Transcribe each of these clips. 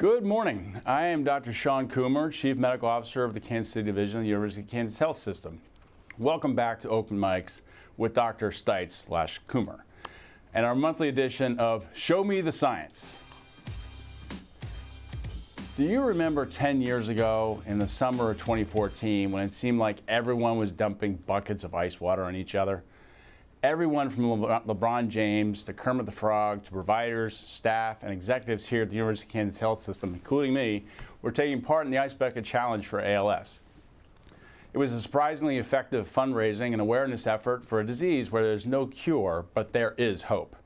Good morning. I am Dr. Sean Coomer, Chief Medical Officer of the Kansas City Division of the University of Kansas Health System. Welcome back to Open Mics with Dr. Stites/Coomer and our monthly edition of Show Me the Science. Do you remember 10 years ago in the summer of 2014 when it seemed like everyone was dumping buckets of ice water on each other? Everyone from LeBron James to Kermit the Frog to providers, staff, and executives here at the University of Kansas Health System, including me, were taking part in the Ice Bucket Challenge for ALS. It was a surprisingly effective fundraising and awareness effort for a disease where there's no cure, but there is hope.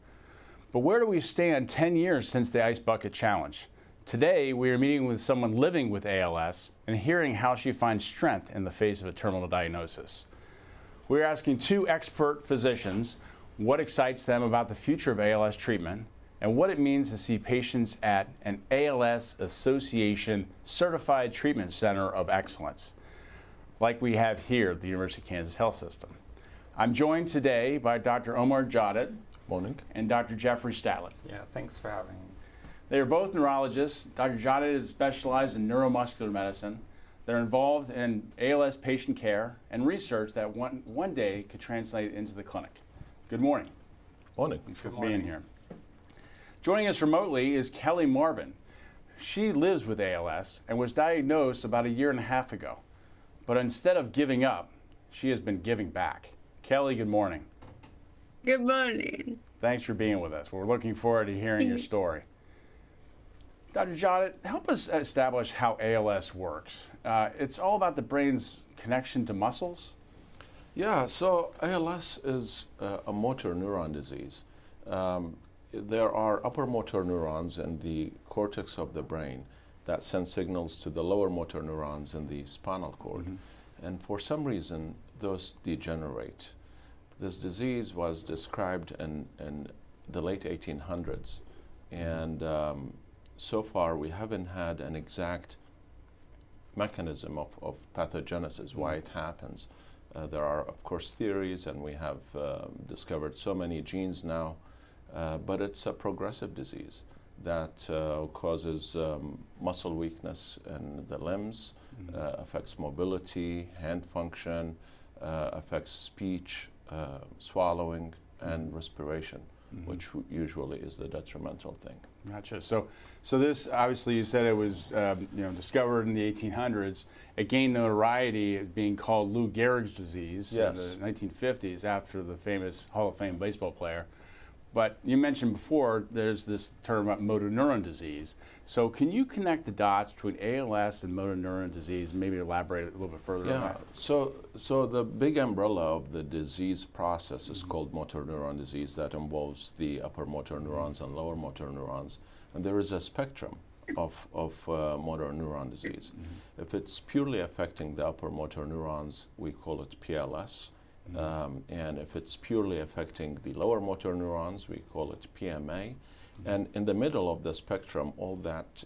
But where do we stand 10 years since the Ice Bucket Challenge? Today, we are meeting with someone living with ALS and hearing how she finds strength in the face of a terminal diagnosis. We're asking two expert physicians what excites them about the future of ALS treatment and what it means to see patients at an ALS Association Certified Treatment Center of Excellence, like we have here at the University of Kansas Health System. I'm joined today by Dr. Omar Jadid. Morning. And Dr. Jeffrey Statler. Yeah, thanks for having me. They are both neurologists. Dr. Jadid is specialized in neuromuscular medicine. They're involved in ALS patient care and research that one day could translate into the clinic. Good morning. Morning. Thanks for being here. Joining us remotely is Kelly Marvin. She lives with ALS and was diagnosed about a year and a half ago. But instead of giving up, she has been giving back. Kelly, good morning. Good morning. Thanks for being with us. We're looking forward to hearing your story. Dr. Jadid, help us establish how ALS works. It's all about the brain's connection to muscles? Yeah, so ALS is a motor neuron disease. There are upper motor neurons in the cortex of the brain that send signals to the lower motor neurons in the spinal cord. And for some reason, those degenerate. This disease was described in the late 1800s. And so far, we haven't had an exact mechanism of pathogenesis, why it happens. There are, of course, theories, and we have discovered so many genes now, but it's a progressive disease that causes muscle weakness in the limbs, affects mobility, hand function, affects speech, swallowing, and respiration, which usually is the detrimental thing. Gotcha. So this, obviously, you said it was discovered in the 1800s. It gained notoriety as being called Lou Gehrig's disease in the 1950s after the famous Hall of Fame baseball player. But you mentioned before there's this term about motor neuron disease. So can you connect the dots between ALS and motor neuron disease and maybe elaborate a little bit further on that? So the big umbrella of the disease process is called motor neuron disease that involves the upper motor neurons and lower motor neurons. And there is a spectrum of motor neuron disease. If it's purely affecting the upper motor neurons, we call it PLS. And if it's purely affecting the lower motor neurons, we call it PMA. And in the middle of the spectrum, all that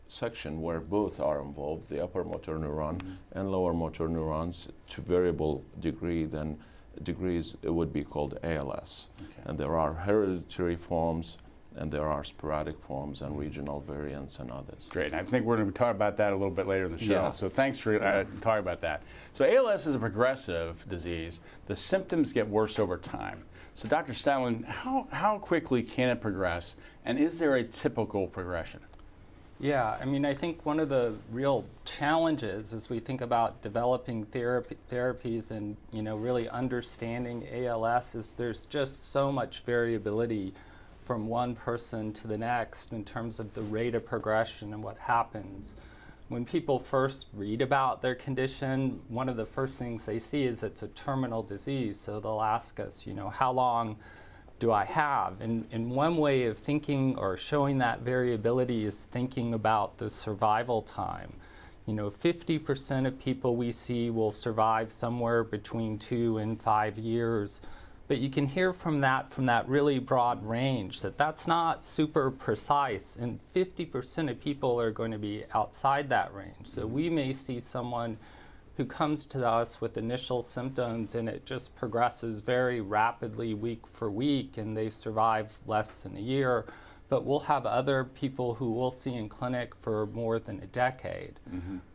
section where both are involved, the upper motor neuron and lower motor neurons, to variable degrees, it would be called ALS. And there are hereditary forms, and there are sporadic forms and regional variants and others. Great. And I think we're going to talk about that a little bit later in the show. Yeah. So thanks for talking about that. So ALS is a progressive disease. The symptoms get worse over time. So Dr. Statler, how quickly can it progress, and is there a typical progression? Yeah, I mean, I think one of the real challenges as we think about developing therapies and really understanding ALS is there's just so much variability from one person to the next in terms of the rate of progression and what happens. When people first read about their condition, one of the first things they see is it's a terminal disease. So they'll ask us, how long do I have? And one way of thinking or showing that variability is thinking about the survival time. 50% of people we see will survive somewhere between 2 and 5 years. But you can hear from that really broad range that that's not super precise, and 50% of people are going to be outside that range. So we may see someone who comes to us with initial symptoms and it just progresses very rapidly week for week and they survive less than a year. but we'll have other people who we'll see in clinic for more than a decade.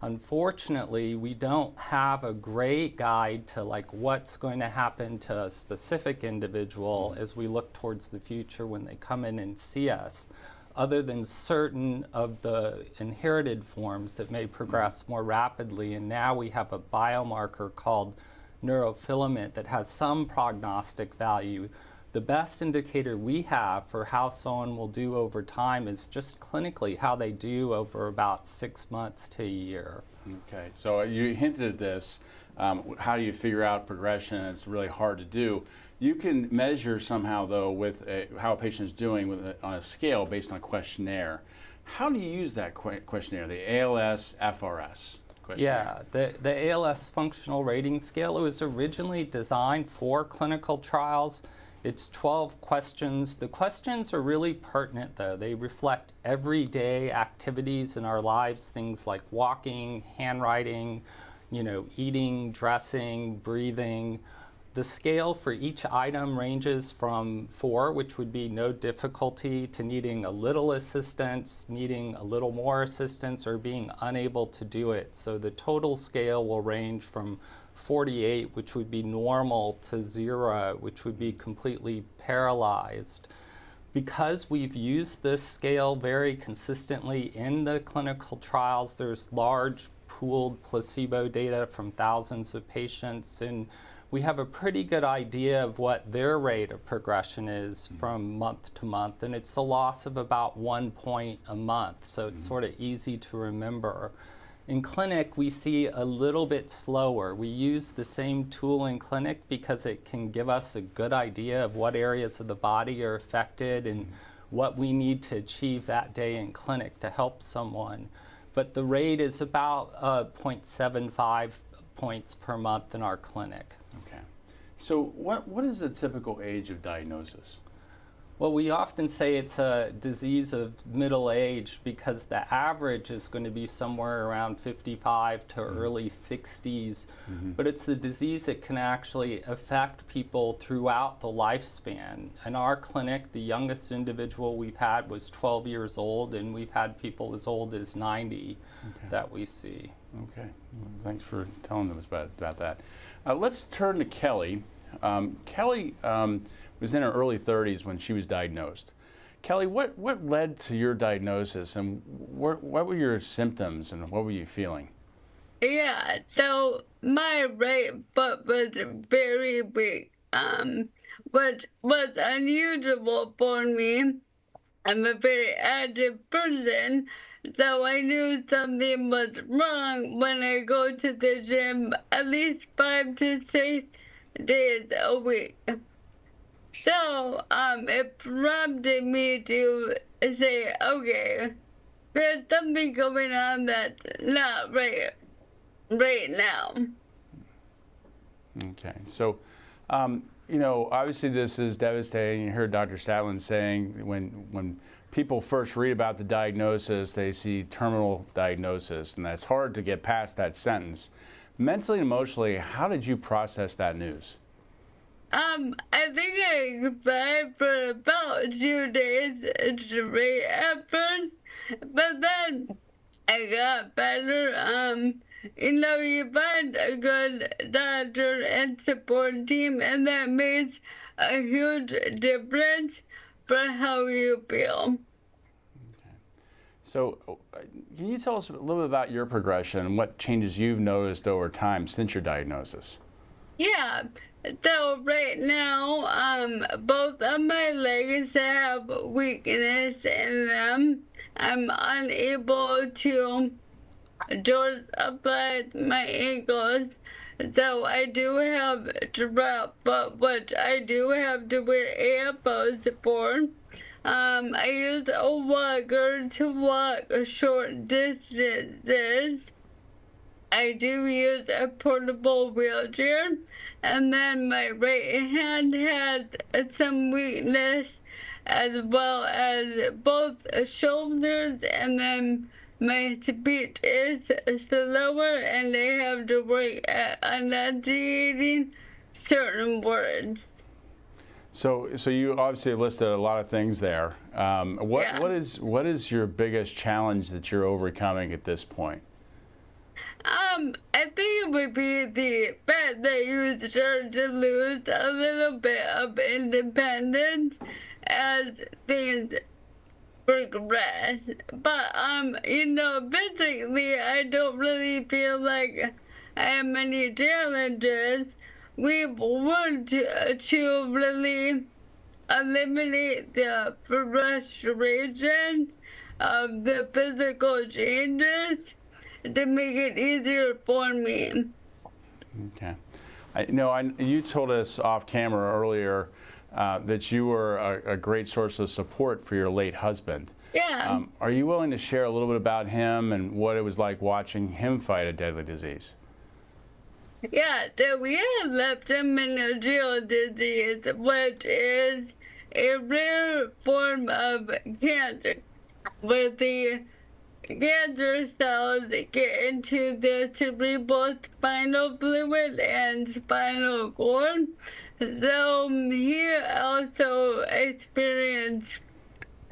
Unfortunately, we don't have a great guide to like what's going to happen to a specific individual as we look towards the future when they come in and see us, other than certain of the inherited forms that may progress more rapidly. And now we have a biomarker called neurofilament that has some prognostic value. The best indicator we have for how someone will do over time is just clinically how they do over about 6 months to a year. Okay, so you hinted at this. How do you figure out progression? It's really hard to do. You can measure somehow, though, with how a patient is doing on a scale based on a questionnaire. How do you use that questionnaire, the ALS FRS? Yeah, the ALS functional rating scale, it was originally designed for clinical trials. It's 12 questions. The questions are really pertinent, though. They reflect everyday activities in our lives, things like walking, handwriting, eating, dressing, breathing. The scale for each item ranges from 4, which would be no difficulty, to needing a little assistance, needing a little more assistance, or being unable to do it. So the total scale will range from 48, which would be normal, to 0, which would be completely paralyzed. Because we've used this scale very consistently in the clinical trials, there's large pooled placebo data from thousands of patients, and we have a pretty good idea of what their rate of progression is from month to month, and it's a loss of about 1 point a month, so it's sort of easy to remember. In clinic, we see a little bit slower. We use the same tool in clinic because it can give us a good idea of what areas of the body are affected and what we need to achieve that day in clinic to help someone. But the rate is about 0.75 points per month in our clinic. Okay. So what is the typical age of diagnosis? Well, we often say it's a disease of middle age because the average is going to be somewhere around 55 to early 60s, but it's the disease that can actually affect people throughout the lifespan. In our clinic, the youngest individual we've had was 12 years old, and we've had people as old as 90 that we see. Okay, well, thanks for telling us about that. Let's turn to Kelly. Kelly was in her early 30s when she was diagnosed. Kelly, what led to your diagnosis, and what were your symptoms, and what were you feeling? Yeah, so my right foot was very weak. What was unusual for me, I'm a very active person, so I knew something was wrong when I go to the gym at least 5 to 6 days a week. So it prompted me to say, okay, there's something going on that's not right now. Okay, so obviously this is devastating. You heard Dr. Statlin saying when people first read about the diagnosis, they see terminal diagnosis, and that's hard to get past that sentence. Mentally and emotionally, how did you process that news? I think I cried for about 2 days straight at first, but then I got better. You find a good doctor and support team, and that makes a huge difference for how you feel. Okay. So, can you tell us a little bit about your progression and what changes you've noticed over time since your diagnosis? Yeah. So right now, both of my legs have weakness in them. I'm unable to just apply my ankles. So I do have drop, but I do have to wear elbow support. I use a walker to walk short distances. I do use a portable wheelchair, and then my right hand has some weakness, as well as both shoulders, and then my speech is slower, and I have to work at enunciating certain words. So you obviously listed a lot of things there. What Yeah. what is your biggest challenge that you're overcoming at this point? I think it would be the fact that you start to lose a little bit of independence as things progress. But you know, basically, I don't really feel like I have many challenges. We've worked to really eliminate the frustration of the physical changes to make it easier for me. Okay. You told us off camera earlier that you were a great source of support for your late husband. Yeah. Are you willing to share a little bit about him and what it was like watching him fight a deadly disease? Yeah, so we have leptomeningeal disease, which is a rare form of cancer where the cancer cells get into the cerebral spinal fluid and spinal cord. So he also experienced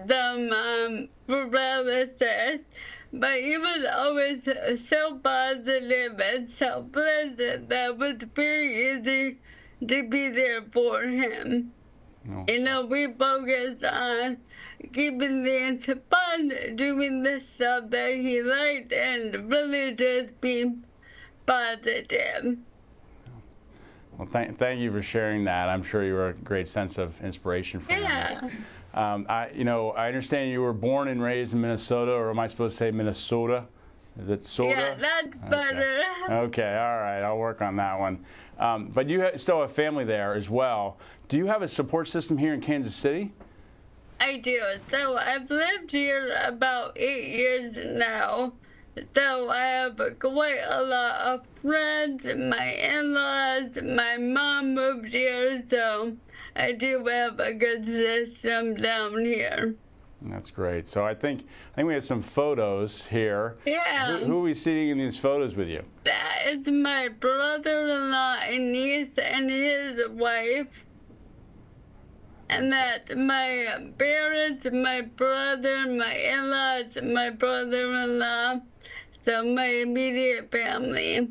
some paralysis, but he was always so positive and so pleasant that it was very easy to be there for him. No. You know, we focused on keeping things fun, doing the stuff that he liked, and really just being positive. Well, thank you for sharing that. I'm sure you were a great sense of inspiration for him. Yeah. I understand you were born and raised in Minnesota, or am I supposed to say Minnesota? Is it soda? Yeah, that's better. Okay, all right, I'll work on that one. But you still have family there as well. Do you have a support system here in Kansas City? I do. So I've lived here about 8 years now. So I have quite a lot of friends, my in-laws, my mom moved here, so I do have a good system down here. That's great. So I think we have some photos here. Yeah. Who are we seeing in these photos with you? That is my brother-in-law and niece and his wife. And that's my parents, my brother, my in-laws, my brother-in-law, so my immediate family.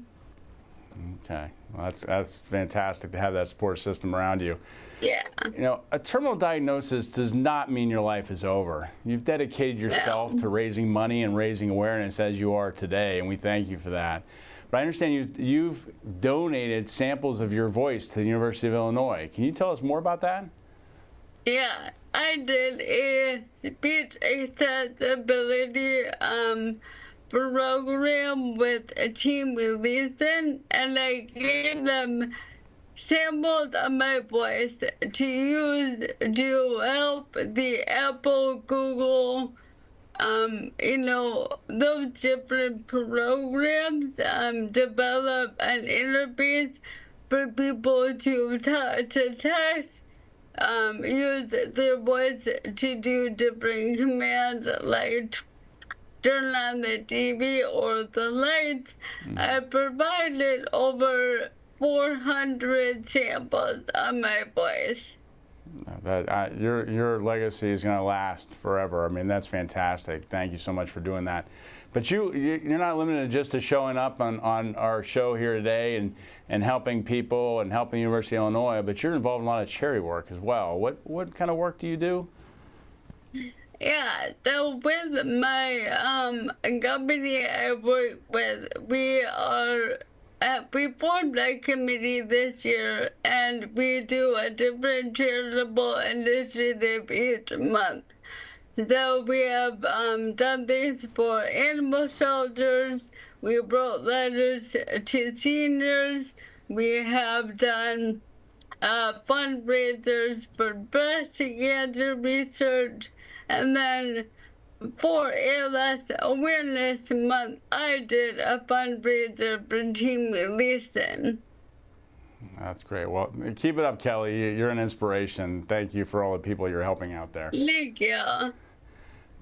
Okay, well, that's fantastic to have that support system around you. Yeah. You know, a terminal diagnosis does not mean your life is over. You've dedicated yourself to raising money and raising awareness as you are today, and we thank you for that. But I understand you've donated samples of your voice to the University of Illinois. Can you tell us more about that? Yeah, I did a speech accessibility program with a team releasing, and I gave them samples of my voice to use to help the Apple, Google, you know, those different programs develop an interface for people to text. Use their voice to do different commands like turn on the TV or the lights. I provided over 400 samples of my voice. Your legacy is going to last forever. I mean, that's fantastic. Thank you so much for doing that. But you're not limited just to showing up on our show here today and helping people and helping the University of Illinois, but you're involved in a lot of charity work as well. What kind of work do you do? Yeah, so with my company I work with, we formed a committee this year, and we do a different charitable initiative each month. So we have done things for animal shelters, we wrote letters to seniors, we have done fundraisers for breast cancer research, and then for ALS Awareness Month, I did a fundraiser for Team Releasing. That's great. Well, keep it up, Kelly. You're an inspiration. Thank you for all the people you're helping out there. Thank you.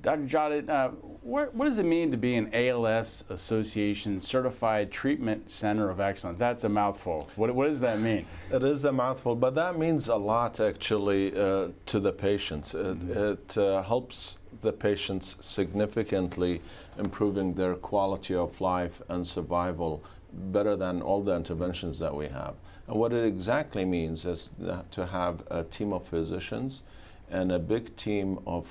Dr. Jodit, what does it mean to be an ALS Association Certified Treatment Center of Excellence? That's a mouthful. What does that mean? It is a mouthful, but that means a lot actually to the patients. It helps the patients significantly improving their quality of life and survival better than all the interventions that we have. And what it exactly means is to have a team of physicians and a big team of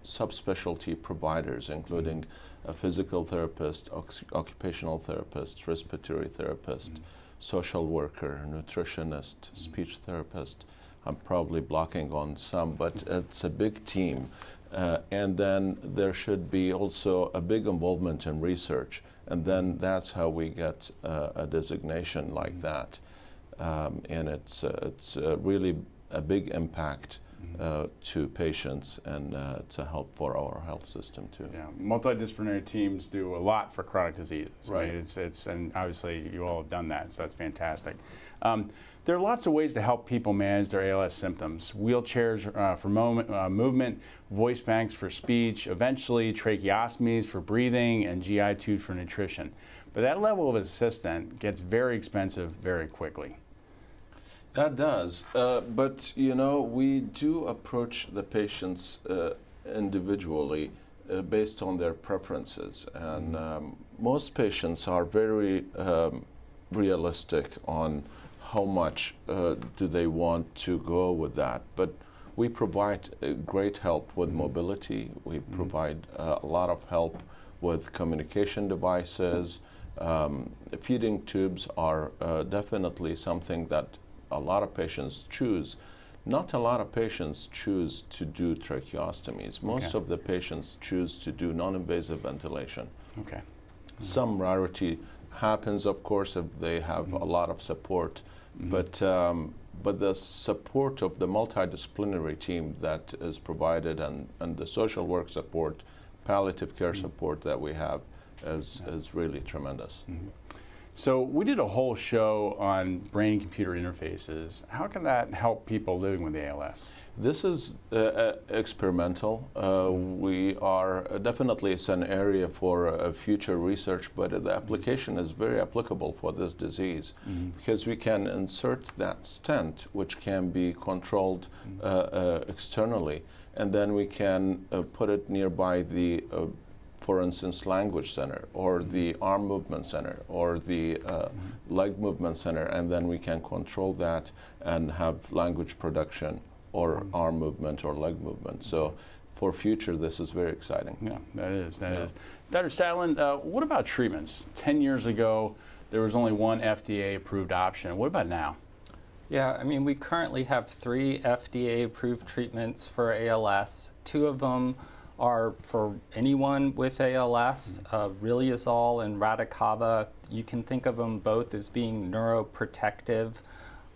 subspecialty providers, including a physical therapist, occupational therapist, respiratory therapist, social worker, nutritionist, speech therapist. I'm probably blocking on some, but it's a big team. And then there should be also a big involvement in research. And then that's how we get a designation like that. And it's really a big impact to patients, and it's a help for our health system too. Yeah, multidisciplinary teams do a lot for chronic diseases. Right. I mean, and obviously you all have done that, so that's fantastic. There are lots of ways to help people manage their ALS symptoms. Wheelchairs for movement, voice banks for speech, eventually tracheostomies for breathing, and GI tubes for nutrition. But that level of assistance gets very expensive very quickly. That does, but you know, we do approach the patients individually based on their preferences, and most patients are very realistic on how much do they want to go with that. But we provide great help with mobility. We provide a lot of help with communication devices. Feeding tubes are definitely something that a lot of patients choose. Not a lot of patients choose to do tracheostomies. Most of the patients choose to do non-invasive ventilation. Okay. Some rarity happens, of course, if they have a lot of support, but the support of the multidisciplinary team that is provided, and the social work support, palliative care support that we have is really tremendous. So we did a whole show on brain-computer interfaces. How can that help people living with ALS? This is experimental. We are definitely, it's an area for future research, but the application is very applicable for this disease because we can insert that stent, which can be controlled externally, and then we can put it nearby the for instance, language center, or the arm movement center, or the leg movement center, and then we can control that and have language production, or arm movement, or leg movement. So for future, this is very exciting. Yeah, that is. Dr. Stadland, what about treatments? 10 years ago, there was only one FDA-approved option. What about now? Yeah, I mean, we currently have 3 FDA-approved treatments for ALS. 2 of them are for anyone with ALS, Riluzole and Radicava. You can think of them both as being neuroprotective.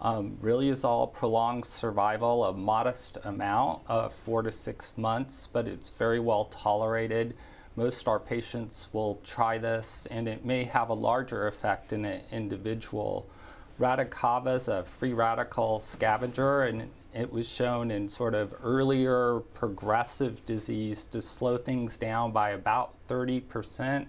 Riluzole prolongs survival a modest amount, 4 to 6 months, but it's very well tolerated. Most of our patients will try this, and it may have a larger effect in an individual. Radicava is a free radical scavenger, and it was shown in sort of earlier progressive disease to slow things down by about 30%.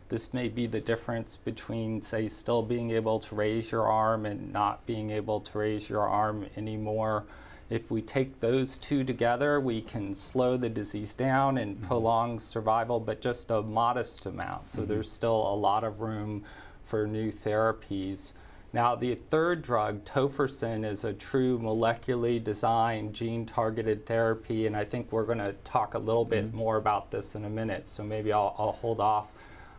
This may be the difference between, say, still being able to raise your arm and not being able to raise your arm anymore. If we take those 2 together, we can slow the disease down and prolong survival, but just a modest amount. So there's still a lot of room for new therapies. Now, the 3rd drug, tofersen, is a true molecularly designed gene-targeted therapy, and I think we're going to talk a little bit more about this in a minute, so maybe I'll hold off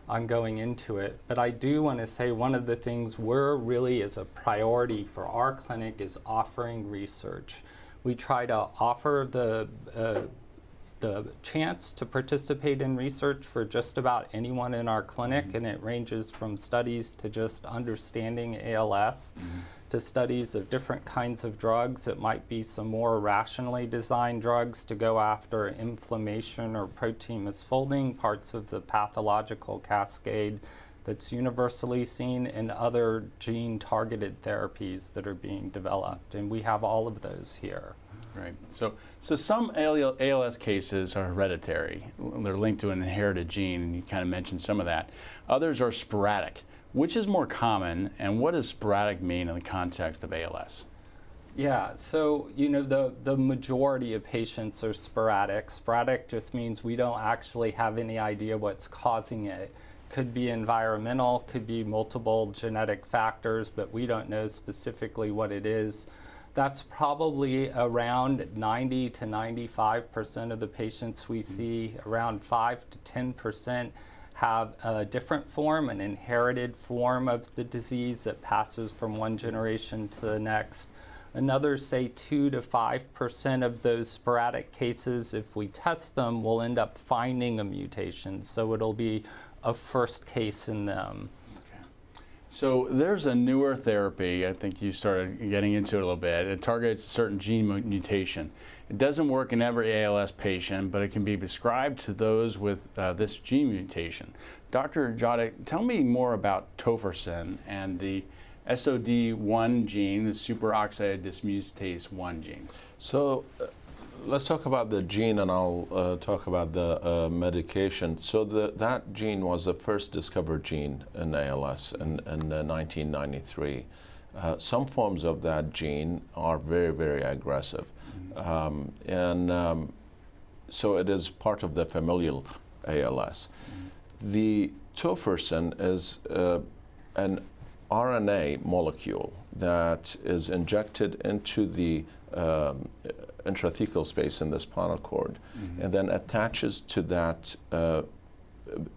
on going into it. But I do want to say one of the things we're really as a priority for our clinic is offering research. We try to offer the chance to participate in research for just about anyone in our clinic, and it ranges from studies to just understanding ALS to studies of different kinds of drugs. It might be some more rationally designed drugs to go after inflammation or protein misfolding, parts of the pathological cascade that's universally seen, in other gene-targeted therapies that are being developed, and we have all of those here. Right. So some ALS cases are hereditary. They're linked to an inherited gene, and you kind of mentioned some of that. Others are sporadic. Which is more common, and what does sporadic mean in the context of ALS? Yeah, so the majority of patients are sporadic. Sporadic just means we don't actually have any idea what's causing it. Could be environmental, could be multiple genetic factors, but we don't know specifically what it is. That's probably around 90 to 95% of the patients we see. Around 5 to 10% have a different form, an inherited form of the disease that passes from one generation to the next. Another, say, 2 to 5% of those sporadic cases, if we test them, we'll end up finding a mutation. So it'll be a first case in them. Okay. So there's a newer therapy, I think you started getting into it a little bit. It targets a certain gene mutation. It doesn't work in every ALS patient, but it can be prescribed to those with this gene mutation. Dr. Jodek, tell me more about tofersen and the SOD1 gene, the superoxide dismutase 1 gene. So let's talk about the gene, and I'll talk about the medication. So that gene was the first discovered gene in ALS in 1993. Some forms of that gene are very, very aggressive. So it is part of the familial ALS. The tofersen is an RNA molecule that is injected into the intrathecal space in the spinal cord, and then attaches to that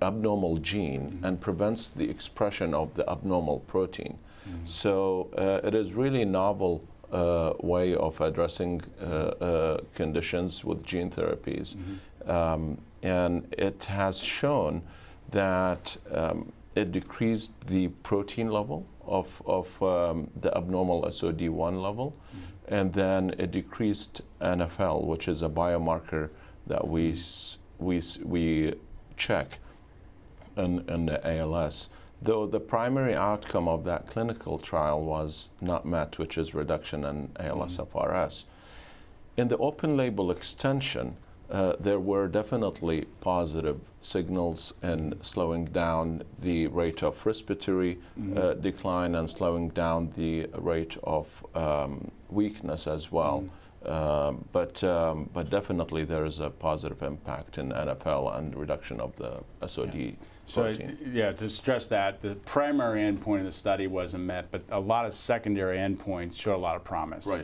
abnormal gene and prevents the expression of the abnormal protein. So it is really novel way of addressing conditions with gene therapies. And it has shown that it decreased the protein level of the abnormal SOD1 level, and then it decreased NFL, which is a biomarker that we check in the ALS. Though the primary outcome of that clinical trial was not met, which is reduction in ALSFRS. In the open label extension, there were definitely positive signals in slowing down the rate of respiratory decline and slowing down the rate of weakness as well. But definitely there is a positive impact in NFL and reduction of the SOD protein. So yeah, to stress that, the primary endpoint of the study wasn't met, but a lot of secondary endpoints showed a lot of promise. Right.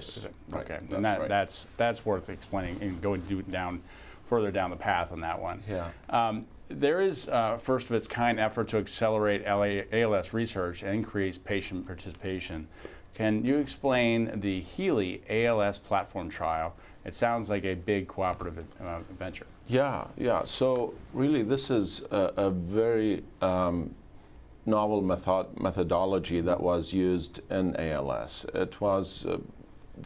Okay, That's and right. that's worth explaining and going further down the path on that one. Yeah. There is first of its kind effort to accelerate ALS research and increase patient participation. Can you explain the Healy ALS platform trial? It sounds like a big cooperative venture. Yeah. So really, this is a very novel methodology that was used in ALS. It was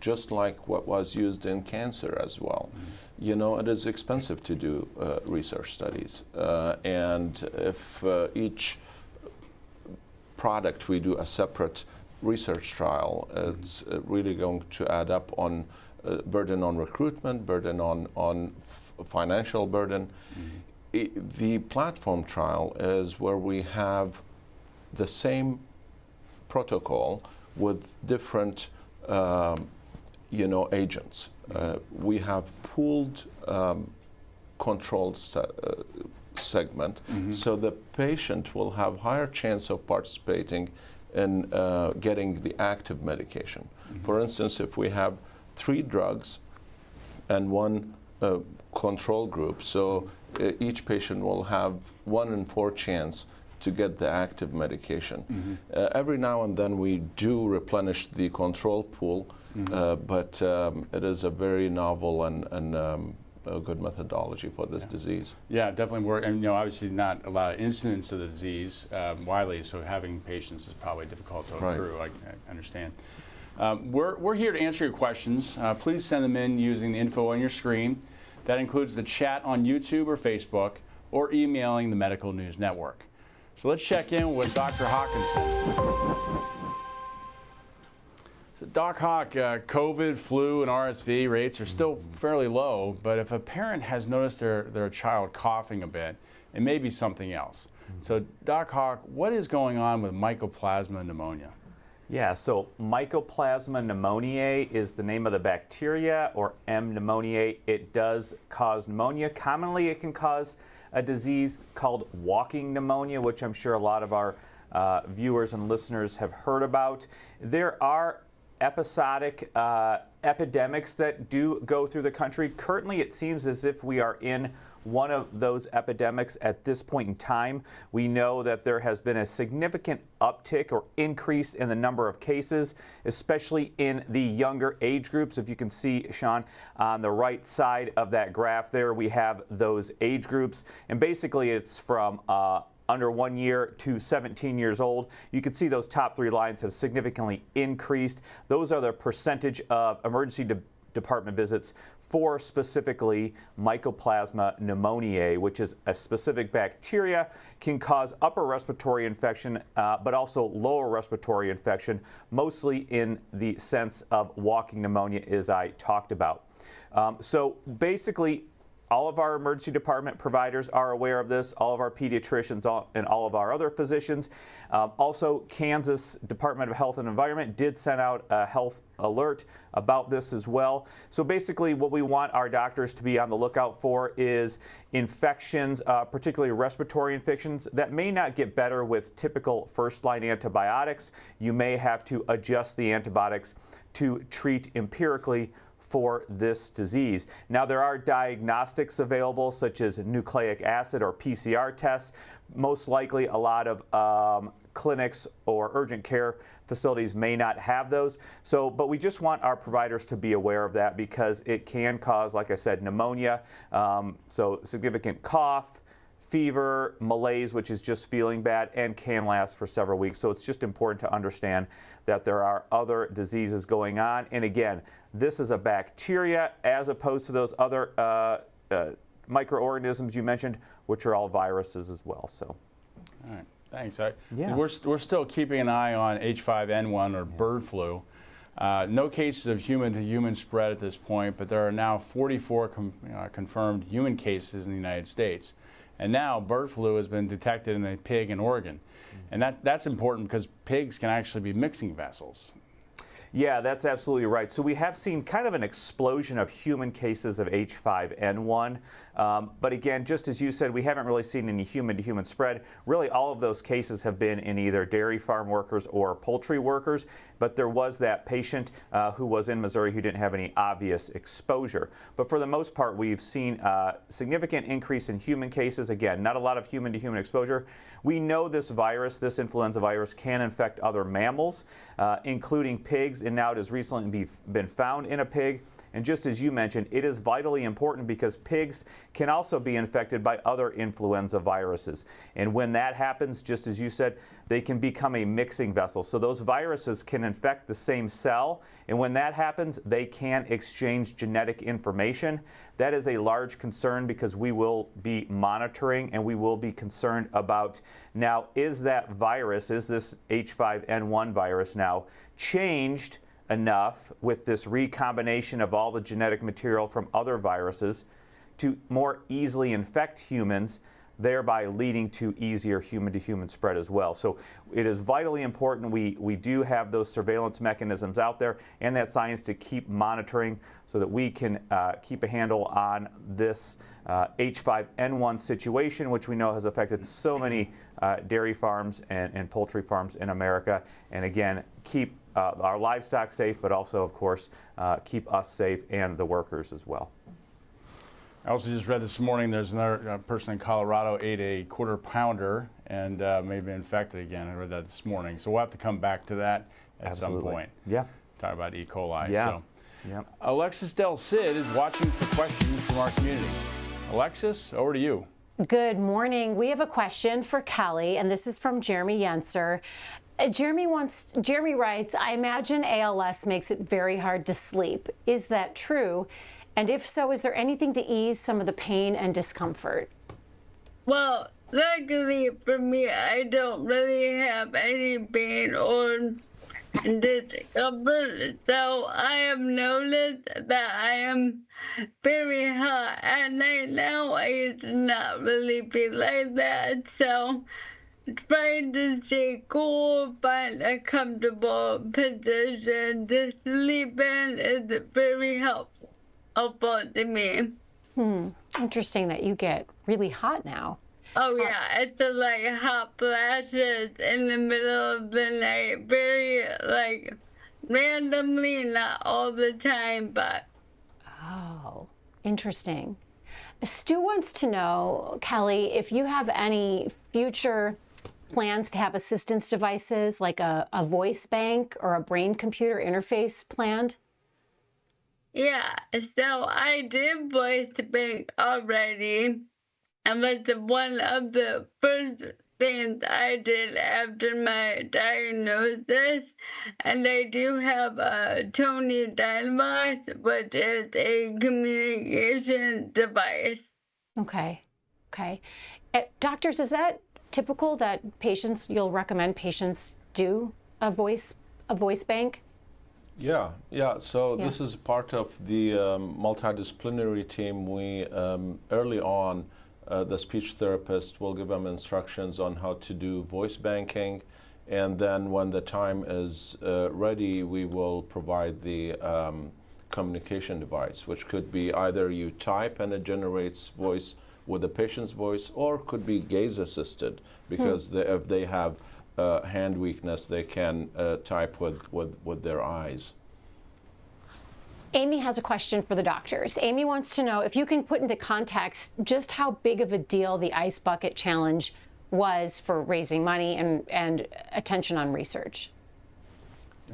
just like what was used in cancer as well. You know, it is expensive to do research studies, and if each product we do a separate research trial, it's really going to add up on burden on recruitment, burden on financial burden. The platform trial is where we have the same protocol with different agents. We have pooled controlled segment, so the patient will have higher chance of participating in getting the active medication. For instance, if we have 3 drugs and 1 control group, so each patient will have 1 in 4 chance to get the active medication. Every now and then we do replenish the control pool, but it is a very novel and a good methodology for this disease. Yeah, definitely work. And obviously not a lot of incidence of the disease widely, so having patients is probably difficult to accrue. I understand. We're here to answer your questions. Please send them in using the info on your screen. That includes the chat on YouTube or Facebook, or emailing the Medical News Network. So let's check in with Dr. Hawkinson. So Doc Hawk, COVID, flu, and RSV rates are still fairly low, but if a parent has noticed their child coughing a bit, it may be something else. So Doc Hawk, what is going on with Mycoplasma pneumonia? Yeah, so Mycoplasma pneumoniae is the name of the bacteria, or M. pneumoniae. It does cause pneumonia. Commonly, it can cause a disease called walking pneumonia, which I'm sure a lot of our viewers and listeners have heard about. There are episodic epidemics that do go through the country. Currently, it seems as if we are in one of those epidemics at this point in time. We know that there has been a significant uptick or increase in the number of cases, especially in the younger age groups. If you can see, Sean, on the right side of that graph there, we have those age groups. And basically, it's from under 1 year to 17 years old. You can see those top three lines have significantly increased. Those are the percentage of emergency department visits for specifically Mycoplasma pneumoniae, which is a specific bacteria, can cause upper respiratory infection, but also lower respiratory infection, mostly in the sense of walking pneumonia, as I talked about. So basically, all of our emergency department providers are aware of this, all of our pediatricians and all of our other physicians. Also, Kansas Department of Health and Environment did send out a health alert about this as well. So basically what we want our doctors to be on the lookout for is infections, particularly respiratory infections, that may not get better with typical first-line antibiotics. You may have to adjust the antibiotics to treat empirically for this disease. Now, there are diagnostics available, such as nucleic acid or PCR tests. Most likely, a lot of clinics or urgent care facilities may not have those. So, but we just want our providers to be aware of that, because it can cause, like I said, pneumonia, so significant cough, fever, malaise, which is just feeling bad, and can last for several weeks. So it's just important to understand that there are other diseases going on. And again, this is a bacteria as opposed to those other microorganisms you mentioned, which are all viruses as well. So, All right, thanks. Yeah. We're still keeping an eye on H5N1 or bird flu. No cases of human-to-human spread at this point, but there are now 44 confirmed human cases in the United States. And now bird flu has been detected in a pig in Oregon. And that's important because pigs can actually be mixing vessels. Yeah, that's absolutely right. So we have seen kind of an explosion of human cases of H5N1. But again, just as you said, we haven't really seen any human-to-human spread. Really, all of those cases have been in either dairy farm workers or poultry workers. But there was that patient who was in Missouri who didn't have any obvious exposure. But for the most part, we've seen a significant increase in human cases. Again, not a lot of human-to-human exposure. We know this virus, this influenza virus, can infect other mammals, including pigs, and now it has recently been found in a pig. And just as you mentioned, it is vitally important because pigs can also be infected by other influenza viruses. And when that happens, just as you said, they can become a mixing vessel. So those viruses can infect the same cell. And when that happens, they can exchange genetic information. That is a large concern because we will be monitoring and we will be concerned about, now, is that virus, is this H5N1 virus now changed enough with this recombination of all the genetic material from other viruses to more easily infect humans, thereby leading to easier human-to-human spread as well. So it is vitally important we do have those surveillance mechanisms out there and that science to keep monitoring so that we can keep a handle on this H5N1 situation, which we know has affected so many dairy farms and poultry farms in America. And again, keep our livestock safe, but also, of course, keep us safe and the workers as well. I also just read this morning there's another person in Colorado ate a quarter pounder and may be infected again. I read that this morning. So we'll have to come back to that at Absolutely. some point. Yeah. Talk about E. coli. Yeah. So. Yeah. Alexis Del Cid is watching for questions from our community. Alexis, over to you. Good morning. We have a question for Kelly, and this is from Jeremy Yenser. Jeremy writes, I imagine ALS makes it very hard to sleep. Is that true? And if so, is there anything to ease some of the pain and discomfort? Well, luckily for me, I don't really have any pain or discomfort. So I have noticed that I am very hot at night now. I used to not really feel like that. So trying to stay cool, find a comfortable position to sleep in is very helpful to me. Interesting that you get really hot now. Oh yeah, it's like hot flashes in the middle of the night, very like randomly, not all the time, but. Oh, interesting. Stu wants to know, Kelly, if you have any future plans to have assistance devices like a voice bank or a brain computer interface planned? Yeah, so I did voice bank already. And that's one of the first things I did after my diagnosis. And I do have a Tony Dynavox, which is a communication device. Okay. Okay. Doctors, is that typical that you'll recommend patients do a voice bank? Yeah. So this is part of the multidisciplinary team. We early on, the speech therapist will give them instructions on how to do voice banking, and then when the time is ready, we will provide the communication device, which could be either you type and it generates voice with the patient's voice, or could be gaze assisted, because if they have hand weakness, they can type with their eyes. Amy has a question for the doctors. Amy wants to know if you can put into context just how big of a deal the Ice Bucket Challenge was for raising money and attention on research.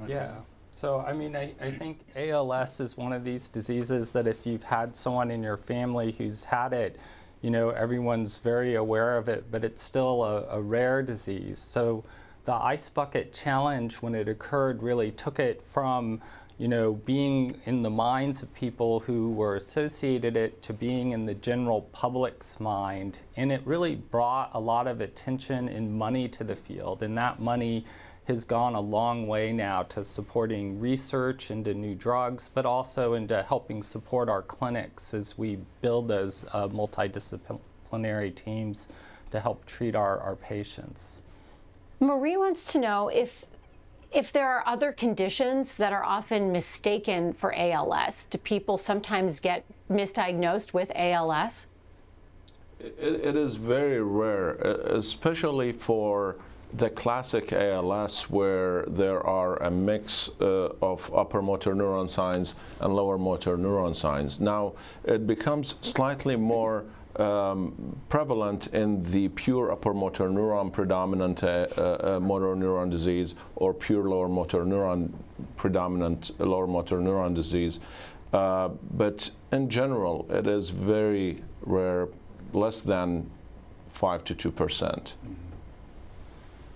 Yeah. So, I mean, I think ALS is one of these diseases that if you've had someone in your family who's had it, you know, everyone's very aware of it, but it's still a rare disease. So the Ice Bucket Challenge, when it occurred, really took it from, you know, being in the minds of people who were associated it to being in the general public's mind. And it really brought a lot of attention and money to the field. And that money has gone a long way now to supporting research into new drugs, but also into helping support our clinics as we build those multidisciplinary teams to help treat our patients. Marie wants to know if there are other conditions that are often mistaken for ALS. Do people sometimes get misdiagnosed with ALS? It is very rare, especially for the classic ALS, where there are a mix of upper motor neuron signs and lower motor neuron signs. Now, it becomes slightly more prevalent in the pure upper motor neuron predominant motor neuron disease, or pure lower motor neuron predominant lower motor neuron disease. But in general, it is very rare, less than 5 to 2%.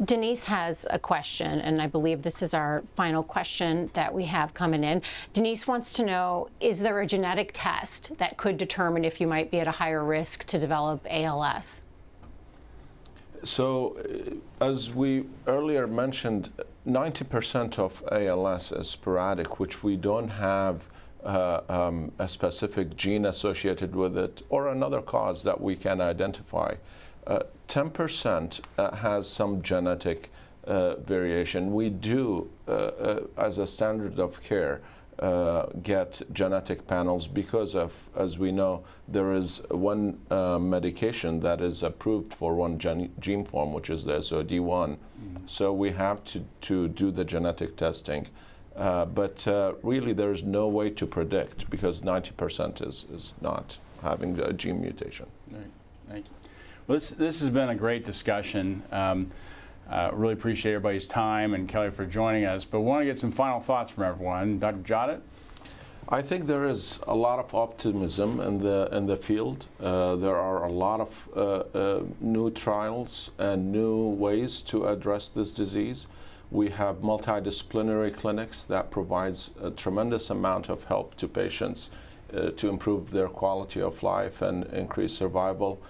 Denise has a question, and I believe this is our final question that we have coming in. Denise wants to know, is there a genetic test that could determine if you might be at a higher risk to develop ALS? So, as we earlier mentioned, 90% of ALS is sporadic, which we don't have a specific gene associated with it or another cause that we can identify. 10% has some genetic variation. We do, as a standard of care, get genetic panels because of, as we know, there is one medication that is approved for one gene form, which is the SOD1. So we have to do the genetic testing. But really, there is no way to predict, because 90% is not having a gene mutation. Right. Thank you. Well, this has been a great discussion. Really appreciate everybody's time, and Kelly for joining us. But we want to get some final thoughts from everyone. Dr. Jodit? I think there is a lot of optimism in the field. There are a lot of new trials and new ways to address this disease. We have multidisciplinary clinics that provides a tremendous amount of help to patients to improve their quality of life and increase survival.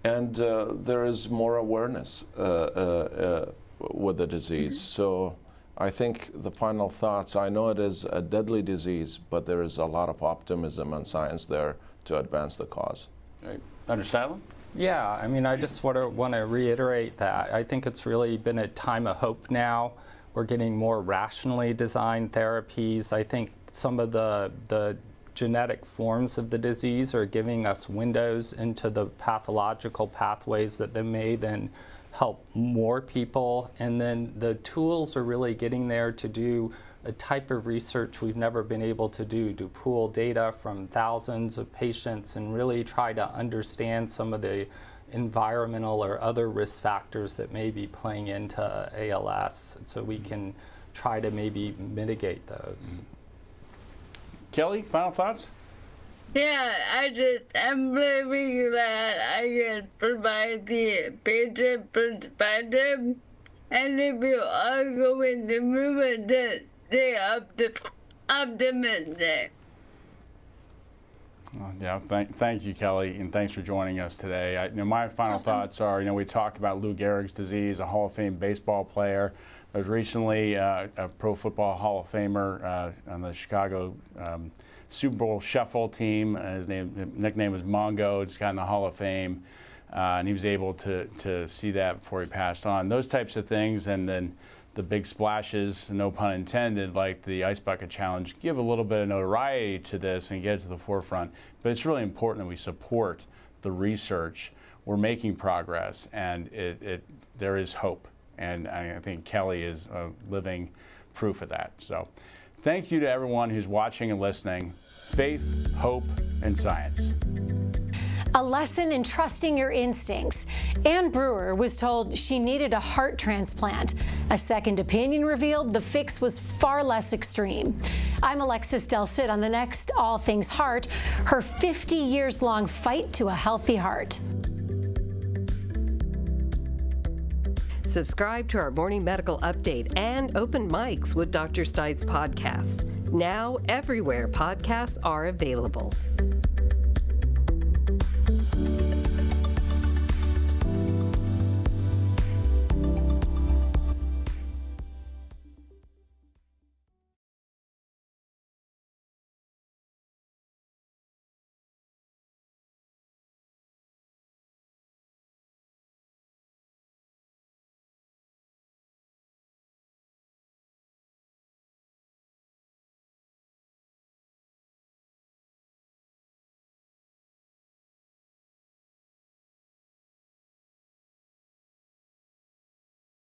And there is more awareness with the disease. So I think the final thoughts, I know it is a deadly disease, but there is a lot of optimism and science there to advance the cause. Right. Dr. Stadler? Yeah, I mean, I just want to reiterate that. I think it's really been a time of hope now. We're getting more rationally designed therapies. I think some of the genetic forms of the disease are giving us windows into the pathological pathways that they may then help more people. And then the tools are really getting there to do a type of research we've never been able to do, to pool data from thousands of patients and really try to understand some of the environmental or other risk factors that may be playing into ALS, so we can try to maybe mitigate those. Kelly, final thoughts? Yeah, I'm very glad I can provide the patient perspective, and if you are going to move it, to stay optimistic. Yeah, thank you, Kelly, and thanks for joining us today. My final thoughts are, we talked about Lou Gehrig's disease, a Hall of Fame baseball player. There's recently a Pro Football Hall of Famer on the Chicago Super Bowl Shuffle team. His nickname was Mongo. Just got in the Hall of Fame, and he was able to see that before he passed on. Those types of things, and then the big splashes, no pun intended, like the Ice Bucket Challenge, give a little bit of notoriety to this and get it to the forefront. But it's really important that we support the research. We're making progress, and there is hope. And I think Kelly is living proof of that. So thank you to everyone who's watching and listening. Faith, hope, and science. A lesson in trusting your instincts. Ann Brewer was told she needed a heart transplant. A second opinion revealed the fix was far less extreme. I'm Alexis Del Cid on the next All Things Heart, her 50 years long fight to a healthy heart. Subscribe to our morning medical update and open mics with Dr. Stites podcast. Now everywhere podcasts are available.